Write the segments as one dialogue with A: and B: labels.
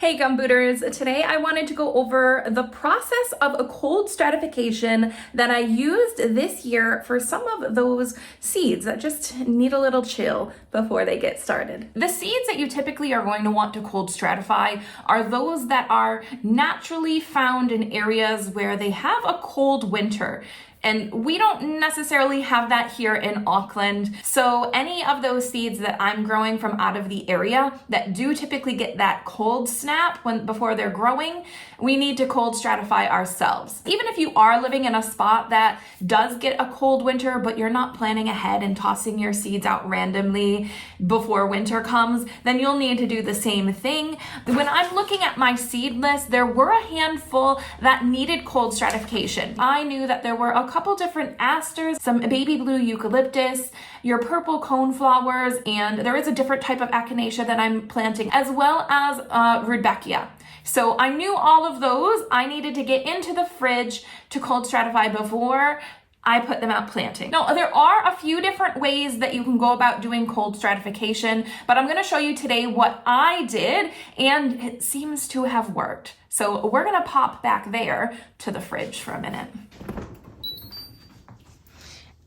A: Hey Gumbooters, today I wanted to go over the process of a cold stratification that I used this year for some of those seeds that just need a little chill before they get started. The seeds that you typically are going to want to cold stratify are those that are naturally found in areas where they have a cold winter. And we don't necessarily have that here in Auckland. So any of those seeds that I'm growing from out of the area that do typically get that cold snap before they're growing, we need to cold stratify ourselves. Even if you are living in a spot that does get a cold winter, but you're not planning ahead and tossing your seeds out randomly before winter comes, then you'll need to do the same thing. When I'm looking at my seed list, there were a handful that needed cold stratification. I knew that there were a couple different asters, some baby blue eucalyptus, your purple coneflowers, and there is a different type of echinacea that I'm planting, as well as rudbeckia. So I knew all of those I needed to get into the fridge to cold stratify before I put them out planting. Now, there are a few different ways that you can go about doing cold stratification, but I'm gonna show you today what I did, and it seems to have worked. So we're gonna pop back there to the fridge for a minute.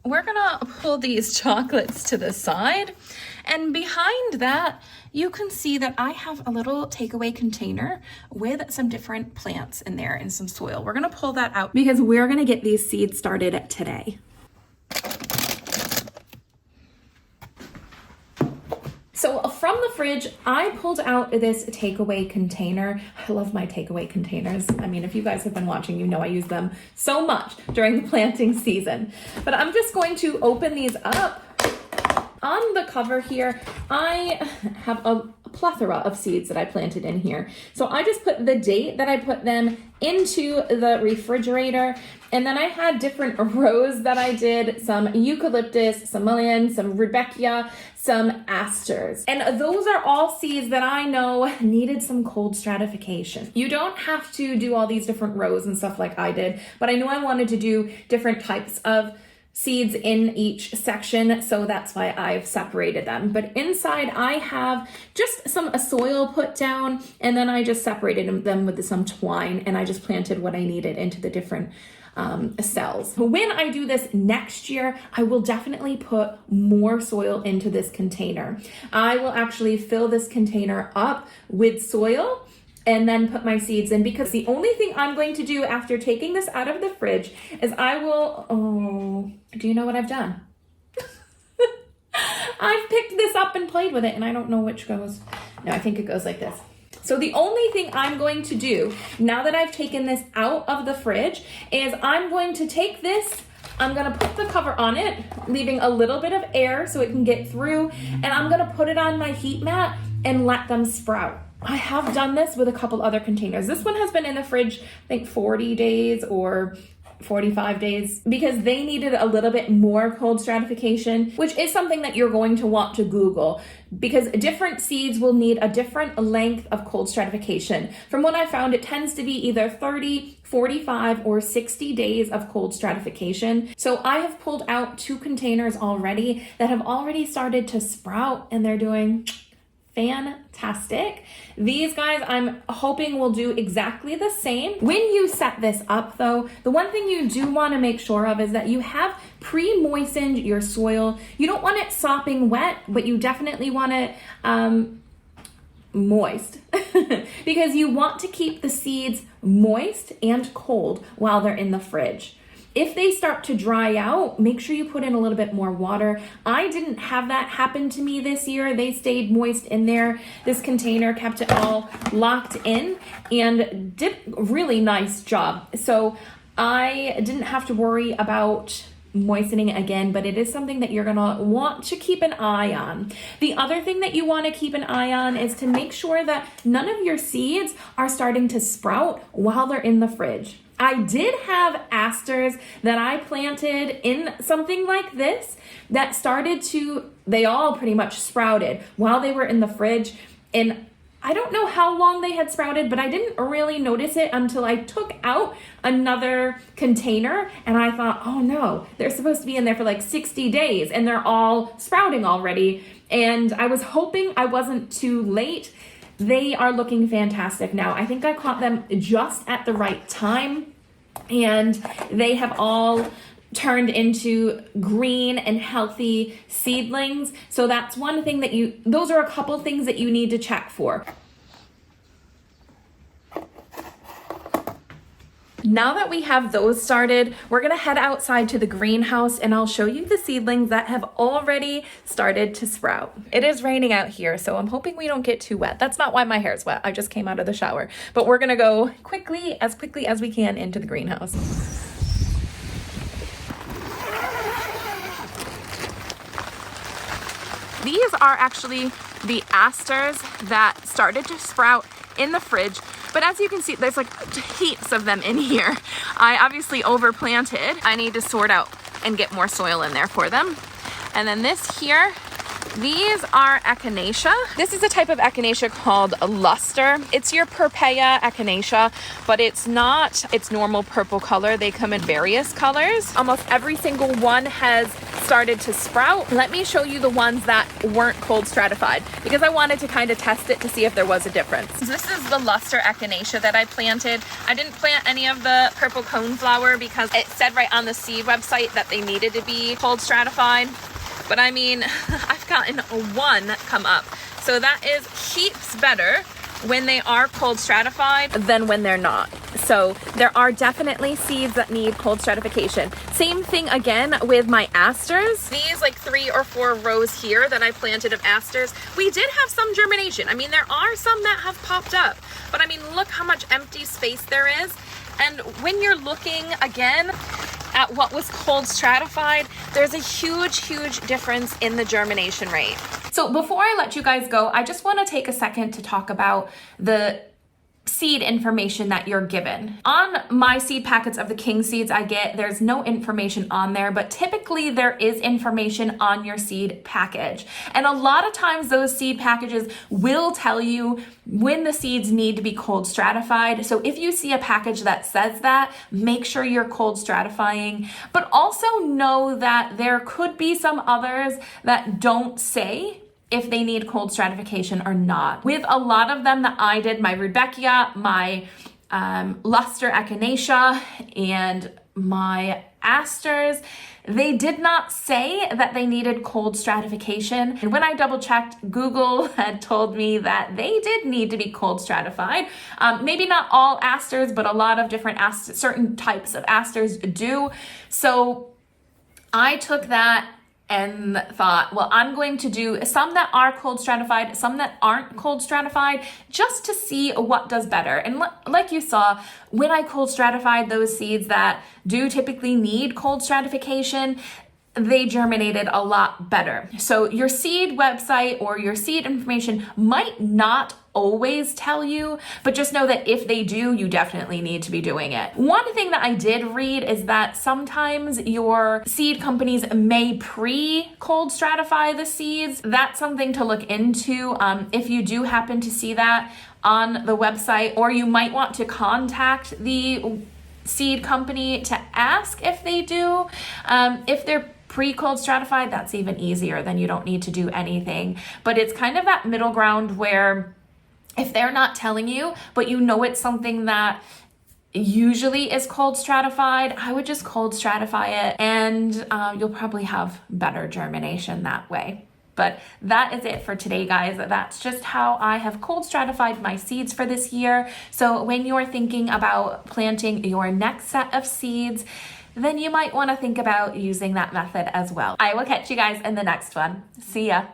A: We're gonna pull these chocolates to the side, and behind that you can see that I have a little takeaway container with some different plants in there and some soil. We're gonna pull that out because we're gonna get these seeds started today. So from the fridge, I pulled out this takeaway container. I love my takeaway containers. I mean, if you guys have been watching, you know I use them so much during the planting season. But I'm just going to open these up. On the cover here, I have a plethora of seeds that I planted in here. So I just put the date that I put them into the refrigerator, and then I had different rows that I did, some eucalyptus, some mullein, some rudbeckia, some asters. And those are all seeds that I know needed some cold stratification. You don't have to do all these different rows and stuff like I did, but I knew I wanted to do different types of seeds in each section, so that's why I've separated them. But inside I have just some soil put down, and then I just separated them with some twine, and I just planted what I needed into the different cells. When I do this next year, I will definitely put more soil into this container. I will actually fill this container up with soil and then put my seeds in, because the only thing I'm going to do after taking this out of the fridge is I will, do you know what I've done? I've picked this up and played with it, and I don't know which goes. No, I think it goes like this. So the only thing I'm going to do now that I've taken this out of the fridge is I'm going to take this, I'm gonna put the cover on it, leaving a little bit of air so it can get through, and I'm gonna put it on my heat mat and let them sprout. I have done this with a couple other containers. This one has been in the fridge, I think 40 days or 45 days, because they needed a little bit more cold stratification, which is something that you're going to want to Google, because different seeds will need a different length of cold stratification. From what I found, it tends to be either 30, 45, or 60 days of cold stratification. So I have pulled out 2 containers already that have already started to sprout, and they're doing fantastic. These guys I'm hoping will do exactly the same. When you set this up though, the one thing you do want to make sure of is that you have pre-moistened your soil. You don't want it sopping wet, but you definitely want it moist because you want to keep the seeds moist and cold while they're in the fridge. If they start to dry out, make sure you put in a little bit more water. I didn't have that happen to me this year. They stayed moist in there. This container kept it all locked in and did a really nice job. So I didn't have to worry about moistening it again, but it is something that you're gonna want to keep an eye on. The other thing that you want to keep an eye on is to make sure that none of your seeds are starting to sprout while they're in the fridge. I did have asters that I planted in something like this that started to, they all pretty much sprouted while they were in the fridge, and I don't know how long they had sprouted, but I didn't really notice it until I took out another container and I thought, oh no, they're supposed to be in there for like 60 days and they're all sprouting already. And I was hoping I wasn't too late they are looking fantastic now. I think I caught them just at the right time, and they have all turned into green and healthy seedlings. So that's one thing that those are a couple things that you need to check for. Now that we have those started, we're gonna head outside to the greenhouse and I'll show you the seedlings that have already started to sprout. It is raining out here, so I'm hoping we don't get too wet. That's not why my hair is wet. I just came out of the shower. But we're gonna go quickly as we can into the greenhouse. These are actually the asters that started to sprout in the fridge, but as you can see, there's like heaps of them in here. I obviously overplanted. I need to sort out and get more soil in there for them. And then this here, these are echinacea. This is a type of echinacea called a luster. It's your Purpea echinacea, but it's not its normal purple color. They come in various colors. Almost every single one has started to sprout. Let me show you the ones that weren't cold stratified because I wanted to kind of test it to see if there was a difference. This is the luster echinacea that I planted. I didn't plant any of the purple coneflower because it said right on the seed website that they needed to be cold stratified. But I mean, I've gotten one come up. So that is heaps better when they are cold stratified than when they're not. So there are definitely seeds that need cold stratification. Same thing again with my asters. These like 3 or 4 rows here that I planted of asters, we did have some germination. I mean, there are some that have popped up, but I mean, look how much empty space there is. And when you're looking again at what was cold stratified, there's a huge difference in the germination rate. So before I let you guys go, I just want to take a second to talk about the seed information that you're given. On my seed packets of the king seeds there's no information on there, but typically there is information on your seed package. And a lot of times those seed packages will tell you when the seeds need to be cold stratified. So if you see a package that says that, make sure you're cold stratifying, but also know that there could be some others that don't say if they need cold stratification or not. With a lot of them that I did, my Rudbeckia, my luster echinacea, and my asters, they did not say that they needed cold stratification. And when I double checked, Google had told me that they did need to be cold stratified. Maybe not all asters, but a lot of different certain types of asters do. So I took that and thought, well, I'm going to do some that are cold stratified, some that aren't cold stratified, just to see what does better. And like you saw, when I cold stratified those seeds that do typically need cold stratification, they germinated a lot better. So your seed website or your seed information might not always tell you, but just know that if they do, you definitely need to be doing it. One thing that I did read is that sometimes your seed companies may pre-cold stratify the seeds. That's something to look into if you do happen to see that on the website, or you might want to contact the seed company to ask if they do. If they're pre-cold stratified, that's even easier, then you don't need to do anything. But it's kind of that middle ground where if they're not telling you, but you know it's something that usually is cold stratified, I would just cold stratify it, and you'll probably have better germination that way. But that is it for today, guys. That's just how I have cold stratified my seeds for this year. So when you're thinking about planting your next set of seeds, then you might want to think about using that method as well. I will catch you guys in the next one. See ya.